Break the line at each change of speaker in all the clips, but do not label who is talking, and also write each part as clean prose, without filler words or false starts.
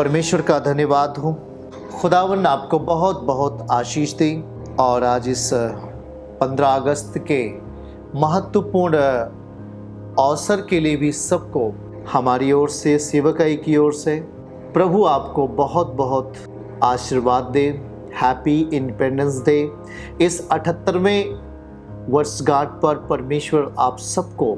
परमेश्वर का धन्यवाद हो। खुदावन आपको बहुत बहुत आशीष दे। और आज इस 15 अगस्त के महत्वपूर्ण अवसर के लिए भी सबको हमारी ओर से, सेवकाई की ओर से प्रभु आपको बहुत बहुत आशीर्वाद दे। Happy independence day. इस 78वें वर्षगांठ पर परमेश्वर आप सबको,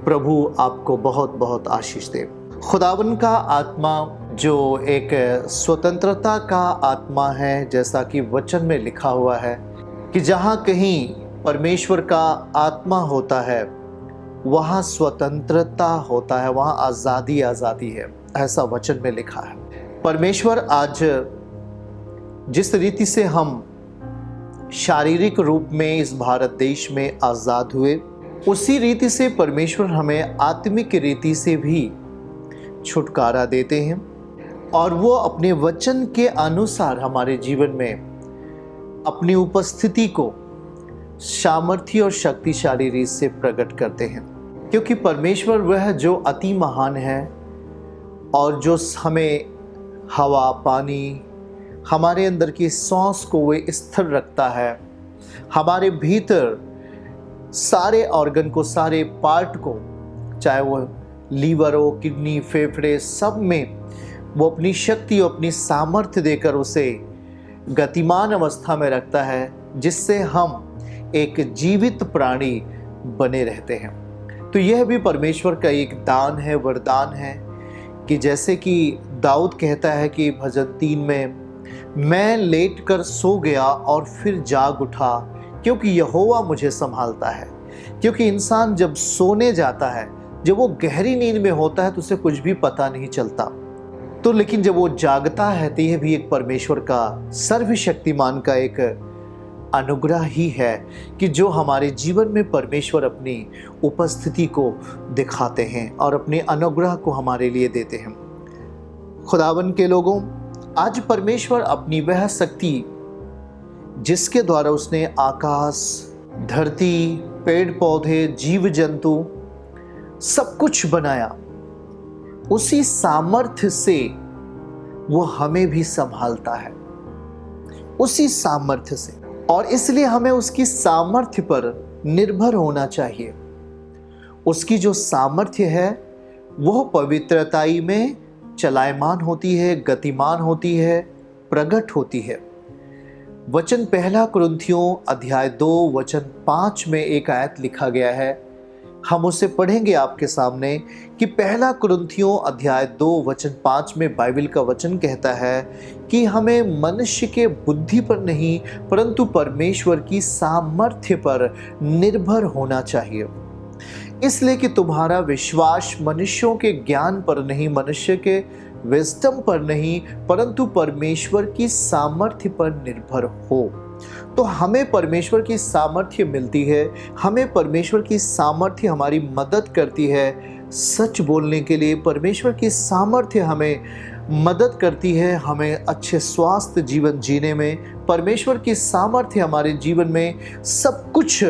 प्रभु आपको बहुत बहुत आशीष दे। खुदावन का आत्मा जो एक स्वतंत्रता का आत्मा है, जैसा कि वचन में लिखा हुआ है कि जहाँ कहीं परमेश्वर का आत्मा होता है वहाँ स्वतंत्रता होता है, वहाँ आज़ादी आज़ादी है, ऐसा वचन में लिखा है। परमेश्वर आज जिस रीति से हम शारीरिक रूप में इस भारत देश में आज़ाद हुए, उसी रीति से परमेश्वर हमें आत्मिक रीति से भी छुटकारा देते हैं और वो अपने वचन के अनुसार हमारे जीवन में अपनी उपस्थिति को सामर्थ्य और शक्तिशाली रीत से प्रकट करते हैं, क्योंकि परमेश्वर वह जो अति महान है और जो हमें हवा, पानी, हमारे अंदर की सांस को वे स्थिर रखता है, हमारे भीतर सारे ऑर्गन को, सारे पार्ट को, चाहे वो लीवर हो, किडनी, फेफड़े, सब में वो अपनी शक्ति और अपनी सामर्थ्य देकर उसे गतिमान अवस्था में रखता है, जिससे हम एक जीवित प्राणी बने रहते हैं। तो यह भी परमेश्वर का एक दान है, वरदान है कि जैसे कि दाऊद कहता है कि भजन 3 में, मैं लेट कर सो गया और फिर जाग उठा क्योंकि यहोवा मुझे संभालता है। क्योंकि इंसान जब सोने जाता है, जब वो गहरी नींद में होता है तो उसे कुछ भी पता नहीं चलता, तो लेकिन जब वो जागता है तो यह भी एक परमेश्वर का, सर्वशक्तिमान का एक अनुग्रह ही है कि जो हमारे जीवन में परमेश्वर अपनी उपस्थिति को दिखाते हैं और अपने अनुग्रह को हमारे लिए देते हैं। खुदावन के लोगों, आज परमेश्वर अपनी वह शक्ति जिसके द्वारा उसने आकाश, धरती, पेड़ पौधे, जीव जंतु सब कुछ बनाया, उसी सामर्थ्य से वो हमें भी संभालता है, उसी सामर्थ्य से। और इसलिए हमें उसकी सामर्थ्य पर निर्भर होना चाहिए। उसकी जो सामर्थ्य है वो पवित्रताई में चलायमान होती है, गतिमान होती है, प्रकट होती है। वचन 1 कुरिन्थियों अध्याय 2 वचन 5 में एक आयत लिखा गया है, हम उसे पढ़ेंगे आपके सामने कि 1 कुरिन्थियों अध्याय 2 वचन 5 में बाइबल का वचन कहता है कि हमें मनुष्य के बुद्धि पर नहीं परंतु परमेश्वर की सामर्थ्य पर निर्भर होना चाहिए। इसलिए कि तुम्हारा विश्वास मनुष्यों के ज्ञान पर नहीं, मनुष्य के विजडम पर नहीं, परंतु परमेश्वर की सामर्थ्य पर निर्भर हो। तो हमें परमेश्वर की सामर्थ्य मिलती है, हमें परमेश्वर की सामर्थ्य हमारी मदद करती है सच बोलने के लिए। परमेश्वर की सामर्थ्य हमें मदद करती है हमें अच्छे स्वास्थ्य जीवन जीने में। परमेश्वर की सामर्थ्य हमारे जीवन में सब कुछ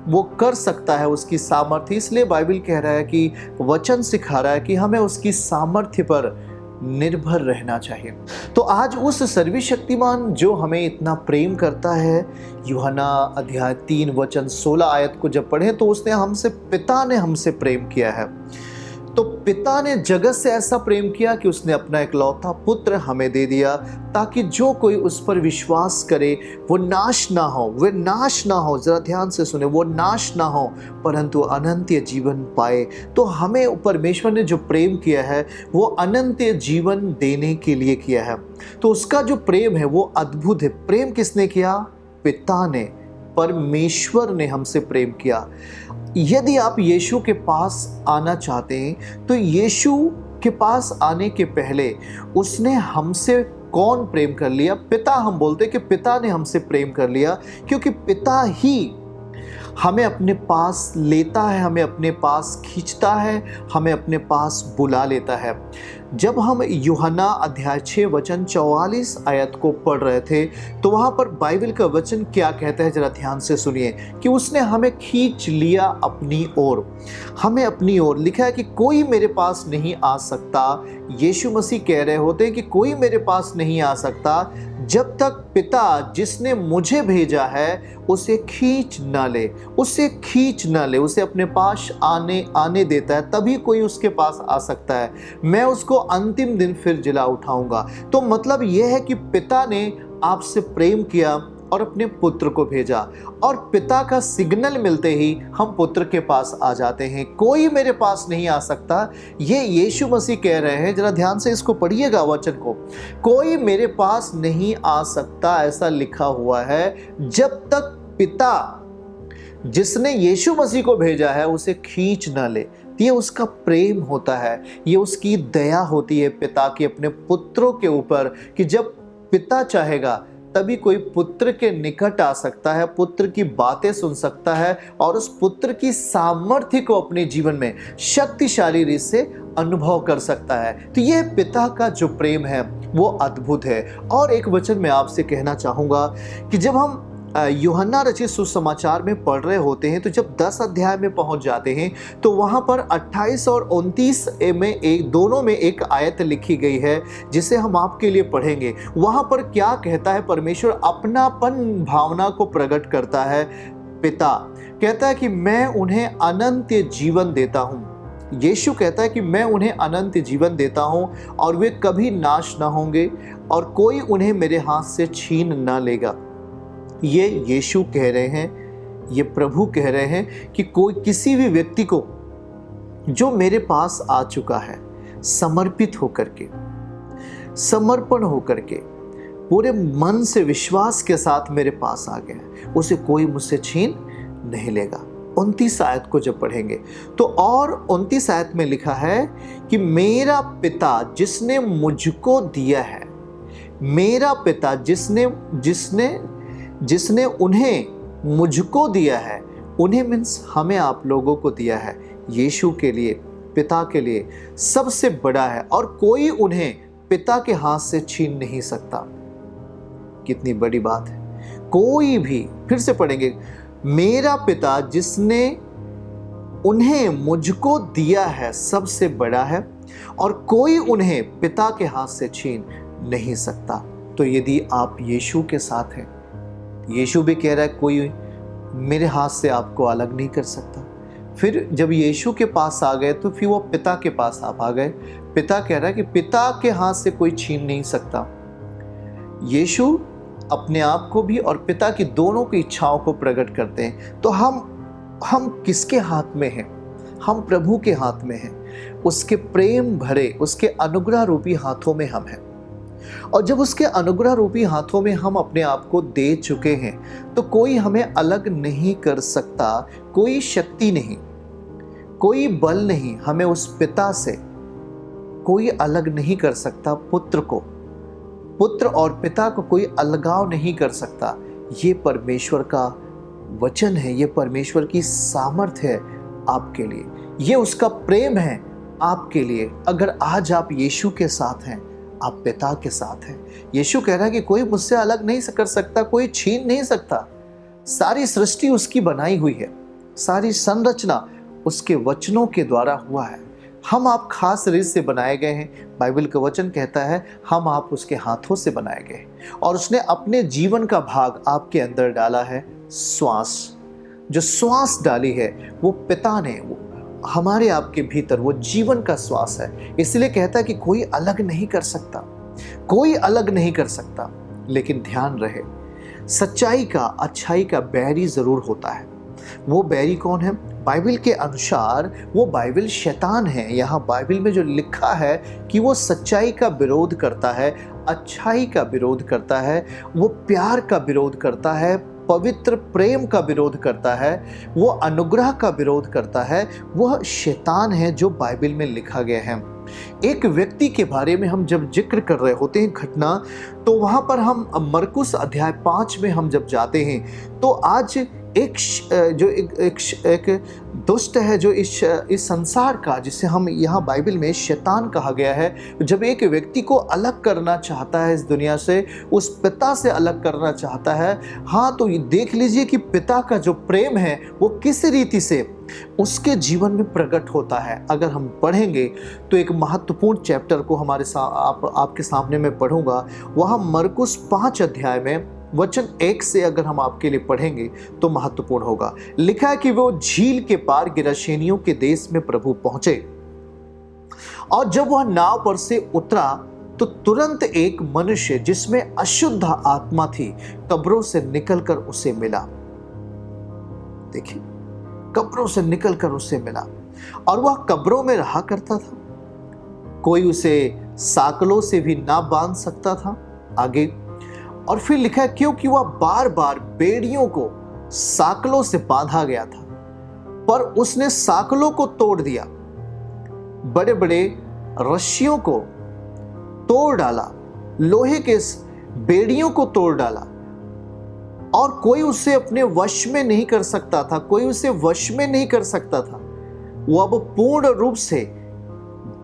वो कर सकता है, उसकी सामर्थ्य। इसलिए बाइबल कह रहा है कि वचन सिखा रहा है कि हमें उसकी सामर्थ्य पर निर्भर रहना चाहिए। तो आज उस सर्वशक्तिमान जो हमें इतना प्रेम करता है, यूहन्ना अध्याय 3 वचन 16 आयत को जब पढ़े तो उसने हमसे, पिता ने हमसे प्रेम किया है। तो पिता ने जगत से ऐसा प्रेम किया कि उसने अपना इकलौता पुत्र हमें दे दिया, ताकि जो कोई उस पर विश्वास करे वो नाश ना हो, वे नाश ना हो। जरा ध्यान से सुने, वो नाश ना हो परंतु अनंत जीवन पाए। तो हमें परमेश्वर ने जो प्रेम किया है वो अनंत जीवन देने के लिए किया है। तो उसका जो प्रेम है वो अद्भुत है। प्रेम किसने किया? पिता ने, परमेश्वर ने हमसे प्रेम किया। यदि आप यीशु के पास आना चाहते हैं तो यीशु के पास आने के पहले उसने हमसे कौन प्रेम कर लिया? पिता। हम बोलते कि पिता ने हमसे प्रेम कर लिया, क्योंकि पिता ही हमें अपने पास लेता है, हमें अपने पास खींचता है, हमें अपने पास बुला लेता है। जब हम यूहन्ना अध्याय 6 वचन 44 आयत को पढ़ रहे थे तो वहां पर बाइबल का वचन क्या कहता है, जरा ध्यान से सुनिए कि उसने हमें खींच लिया अपनी ओर। हमें अपनी ओर लिखा है कि कोई मेरे पास नहीं आ सकता। यीशु मसीह कह रहे होते हैं कि कोई मेरे पास नहीं आ सकता जब तक पिता जिसने मुझे भेजा है उसे खींच ना ले, उसे खींच ना ले, उसे अपने पास आने देता है, तभी कोई उसके पास आ सकता है। मैं उसको अंतिम दिन फिर जिला उठाऊंगा। तो मतलब यह है कि पिता ने आपसे प्रेम किया और अपने पुत्र को भेजा, और पिता का सिग्नल मिलते ही हम पुत्र के पास आ जाते हैं। कोई मेरे पास नहीं आ सकता, ये यीशु मसीह कह रहे हैं। जरा ध्यान से इसको पढ़िएगा वचन को। कोई मेरे पास नहीं आ सकता, ऐसा लिखा हुआ है, जब तक पिता जिसने यीशु मसीह को भेजा है उसे खींच ना ले। ये उसका प्रेम होता है, ये उसकी दया होती है पिता की अपने पुत्रों के ऊपर, कि जब पिता चाहेगा तभी कोई पुत्र के निकट आ सकता है, पुत्र की बातें सुन सकता है और उस पुत्र की सामर्थ्य को अपने जीवन में शक्तिशाली रीति से अनुभव कर सकता है। तो यह पिता का जो प्रेम है वो अद्भुत है। और एक वचन मैं आपसे कहना चाहूँगा कि जब हम यूहन्ना रचित सुसमाचार में पढ़ रहे होते हैं तो जब 10 अध्याय में पहुंच जाते हैं तो वहां पर 28 और 29 में दोनों में एक आयत लिखी गई है जिसे हम आपके लिए पढ़ेंगे। वहां पर क्या कहता है, परमेश्वर अपनापन भावना को प्रकट करता है। पिता कहता है कि मैं उन्हें अनंत जीवन देता हूं। यीशु कहता है कि मैं उन्हें अनंत जीवन देता हूं और वे कभी नाश ना होंगे और कोई उन्हें मेरे हाथ से छीन ना लेगा। ये यीशु कह रहे हैं, ये प्रभु कह रहे हैं कि कोई किसी भी व्यक्ति को जो मेरे पास आ चुका है, समर्पित होकर के, समर्पण होकर के, पूरे मन से विश्वास के साथ मेरे पास आ गया, उसे कोई मुझसे छीन नहीं लेगा। 29 आयत को जब पढ़ेंगे तो और 29 आयत में लिखा है कि मेरा पिता जिसने मुझको दिया है, मेरा पिता जिसने उन्हें मुझको दिया है, उन्हें मीन्स हमें आप लोगों को दिया है। यीशु के लिए, पिता के लिए सबसे बड़ा है और कोई उन्हें पिता के हाथ से छीन नहीं सकता। कितनी बड़ी बात है। कोई भी, फिर से पढ़ेंगे, मेरा पिता जिसने उन्हें मुझको दिया है सबसे बड़ा है और कोई उन्हें पिता के हाथ से छीन नहीं सकता। तो यदि आप यीशु के साथ हैं, यीशु भी कह रहा है कोई मेरे हाथ से आपको अलग नहीं कर सकता। फिर जब यीशु के पास आ गए तो फिर वो पिता के पास आप आ गए। पिता कह रहा है कि पिता के हाथ से कोई छीन नहीं सकता। यीशु अपने आप को भी और पिता की दोनों की इच्छाओं को प्रकट करते हैं। तो हम किसके हाथ में हैं? हम प्रभु के हाथ में हैं। उसके प्रेम भरे, उसके अनुग्रह रूपी हाथों में हम हैं। और जब उसके अनुग्रह रूपी हाथों में हम अपने आप को दे चुके हैं तो कोई हमें अलग नहीं कर सकता। कोई शक्ति नहीं, कोई बल नहीं हमें उस पिता से कोई अलग नहीं कर सकता। पुत्र और पिता को कोई अलगाव नहीं कर सकता। ये परमेश्वर का वचन है, ये परमेश्वर की सामर्थ्य है आपके लिए, ये उसका प्रेम है आपके लिए। अगर आज आप यीशु के साथ हैं, आप पिता के साथ हैं। यीशु कह रहा है कि कोई मुझसे अलग नहीं कर सकता, कोई छीन नहीं सकता। सारी सृष्टि उसकी बनाई हुई है, सारी संरचना उसके वचनों के द्वारा हुआ है। हम आप खास रीत से बनाए गए हैं। बाइबल का वचन कहता है हम आप उसके हाथों से बनाए गए और उसने अपने जीवन का भाग आपके अंदर डाला है। श्वास, जो श्वास डाली है वो पिता ने, वो हमारे आपके भीतर वो जीवन का श्वास है। इसलिए कहता है कि कोई अलग नहीं कर सकता, कोई अलग नहीं कर सकता। लेकिन ध्यान रहे, सच्चाई का, अच्छाई का बैरी जरूर होता है। वो बैरी कौन है? बाइबल के अनुसार वो बाइबल शैतान है। यहाँ बाइबल में जो लिखा है कि वो सच्चाई का विरोध करता है, अच्छाई का विरोध करता है, वो प्यार का विरोध करता है, पवित्र प्रेम का विरोध करता है, वो अनुग्रह का विरोध करता है। वह शैतान है जो बाइबल में लिखा गया है। एक व्यक्ति के बारे में हम जब जिक्र कर रहे होते हैं घटना, तो वहां पर हम मरकुस अध्याय 5 में हम जब जाते हैं तो आज एक दुष्ट है जो इस संसार का, जिसे हम यहाँ बाइबल में शैतान कहा गया है, जब एक व्यक्ति को अलग करना चाहता है इस दुनिया से, उस पिता से अलग करना चाहता है, हाँ, तो ये देख लीजिए कि पिता का जो प्रेम है वो किस रीति से उसके जीवन में प्रकट होता है। अगर हम पढ़ेंगे तो एक महत्वपूर्ण चैप्टर को आपके सामने मैं पढ़ूंगा, वहाँ मरकुस 5 अध्याय में वचन 1 से अगर हम आपके लिए पढ़ेंगे तो महत्वपूर्ण होगा। लिखा है कि वो झील के पार गिराशेनियों के देश में प्रभु पहुंचे, और जब वह नाव पर से उतरा तो तुरंत एक मनुष्य जिसमें अशुद्ध आत्मा थी कब्रों से निकलकर उसे मिला। देखिए, कब्रों से निकलकर उसे मिला, और वह कब्रों में रहा करता था। कोई उसे साकलों से भी ना बांध सकता था। आगे और फिर लिखा है क्योंकि वह बार बार बेड़ियों को साकलों से बांधा गया था, पर उसने साकलों को तोड़ दिया, बड़े बड़े रस्सियों को तोड़ डाला, लोहे के बेड़ियों को तोड़ डाला, और कोई उसे अपने वश में नहीं कर सकता था। कोई उसे वश में नहीं कर सकता था। वो अब पूर्ण रूप से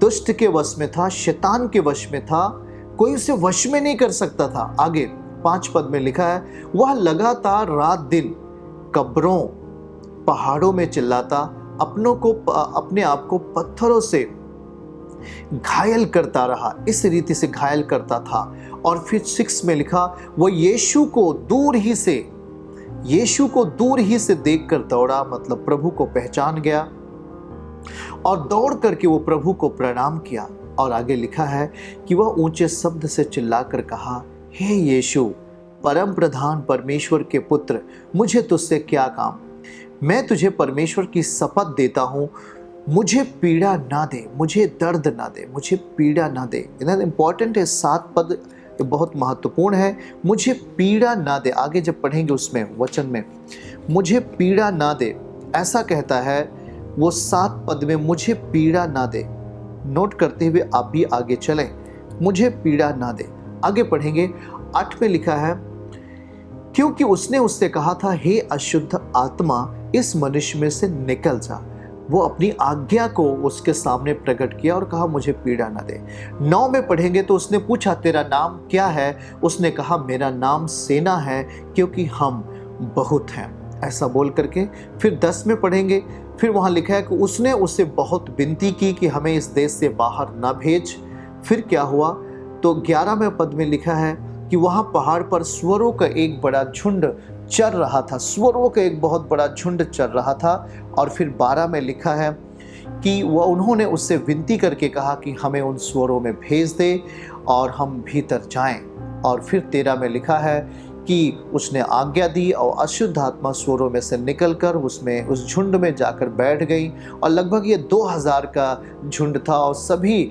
दुष्ट के वश में था, शैतान के वश में था। कोई उसे वश में नहीं कर सकता था। आगे 5 पद में लिखा है, वह लगातार रात दिन कब्रों पहाड़ों में चिल्लाता, अपने आप को पत्थरों से घायल करता रहा। इस रीति से घायल करता था। और फिर 6 में लिखा, वो यीशु को दूर ही से देखकर दौड़ा, मतलब प्रभु को पहचान गया, और दौड़ करके वो प्रभु को प्रणाम किया। और आगे लिखा है कि वह ऊंचे शब्द से चिल्लाकर कहा, हे यीशु, परम प्रधान परमेश्वर के पुत्र, मुझे तुझसे क्या काम? मैं तुझे परमेश्वर की शपथ देता हूँ, मुझे पीड़ा ना दे, मुझे दर्द ना दे, मुझे पीड़ा ना दे। इतना इंपॉर्टेंट है, 7 पद बहुत महत्वपूर्ण है। मुझे पीड़ा ना दे। आगे जब पढ़ेंगे उसमें वचन में, मुझे पीड़ा ना दे, ऐसा कहता है वो 7 पद में, मुझे पीड़ा ना दे। नोट करते हुए आप भी आगे चलें, मुझे पीड़ा ना दे। आगे पढ़ेंगे 8 में लिखा है, क्योंकि उसने उससे कहा था, हे अशुद्ध आत्मा, इस मनुष्य में से निकल जा। वो अपनी आज्ञा को उसके सामने प्रकट किया और कहा, मुझे पीड़ा ना दे। 9 में पढ़ेंगे तो उसने पूछा, तेरा नाम क्या है? उसने कहा, मेरा नाम सेना है, क्योंकि हम बहुत हैं। ऐसा बोल करके फिर 10 में पढ़ेंगे, फिर वहाँ लिखा है कि उसने उससे बहुत विनती की कि हमें इस देश से बाहर ना भेज। फिर क्या हुआ? तो 11वें पद में लिखा है कि वहाँ पहाड़ पर सुअरों का एक बड़ा झुंड चर रहा था। सुअरों का एक बहुत बड़ा झुंड चर रहा था। और फिर 12 में लिखा है कि उन्होंने उससे विनती करके कहा कि हमें उन सुअरों में भेज दे और हम भीतर जाएं। और फिर 13 में लिखा है कि उसने आज्ञा दी और अशुद्ध आत्मा सुअरों में से निकलकर उस झुंड में जाकर बैठ गई, और लगभग ये 2000 का झुंड था और सभी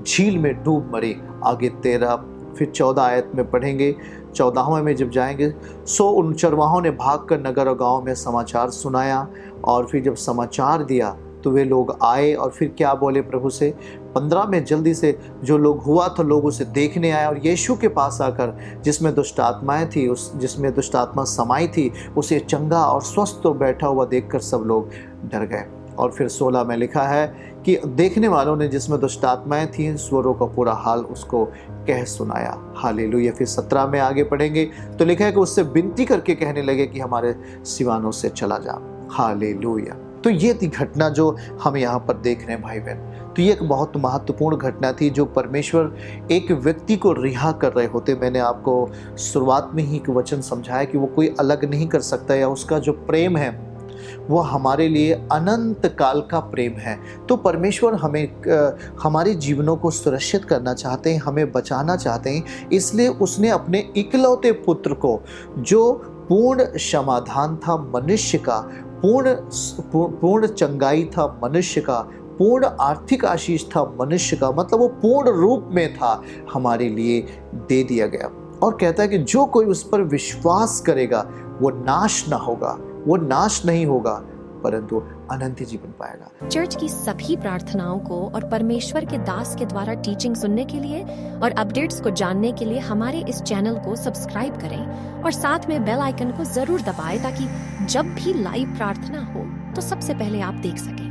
झील में डूब मरे। आगे 13 फिर 14 आयत में पढ़ेंगे। 14वें में जब जाएंगे, सो उन चरवाहों ने भागकर नगर और गांव में समाचार सुनाया, और फिर जब समाचार दिया तो वे लोग आए और फिर क्या बोले प्रभु से। 15 में जल्दी से जो लोग हुआ तो लोग उसे देखने आए, और यीशु के पास आकर जिसमें दुष्ट आत्माएं थी, जिसमें दुष्ट आत्मा समाई थी, उसे चंगा और स्वस्थ तो बैठा हुआ देखकर सब लोग डर गए। और फिर 16 में लिखा है कि देखने वालों ने जिसमें दुष्ट आत्माएं थीं, स्वरों का पूरा हाल उसको कह सुनाया। हालेलुया। फिर 17 में आगे पढ़ेंगे तो लिखा है कि उससे विनती करके कहने लगे कि हमारे सिवानों से चला जा। हालेलुया। तो ये थी घटना जो हम यहाँ पर देख रहे हैं भाई बहन। तो ये एक बहुत महत्वपूर्ण घटना थी जो परमेश्वर एक व्यक्ति को रिहा कर रहे होते। मैंने आपको शुरुआत में ही एक वचन समझाया कि वो कोई अलग नहीं कर सकता, या उसका जो प्रेम है वो हमारे लिए अनंत काल का प्रेम है। तो परमेश्वर हमारे जीवनों को सुरक्षित करना चाहते हैं, हमें बचाना चाहते हैं, इसलिए उसने अपने इकलौते पुत्र को, जो पूर्ण समाधान था मनुष्य का, पूर्ण चंगाई था मनुष्य का, पूर्ण आर्थिक आशीष था मनुष्य का, मतलब वो पूर्ण रूप में था, हमारे लिए दे दिया गया। और कहता है कि जो कोई उस पर विश्वास करेगा वो नाश ना होगा, वो नाश नहीं होगा, परंतु अनंत जीवन पाएगा।
चर्च की सभी प्रार्थनाओं को और परमेश्वर के दास के द्वारा टीचिंग सुनने के लिए और अपडेट्स को जानने के लिए हमारे इस चैनल को सब्सक्राइब करें और साथ में बेल आइकन को जरूर दबाएं ताकि जब भी लाइव प्रार्थना हो तो सबसे पहले आप देख सकें।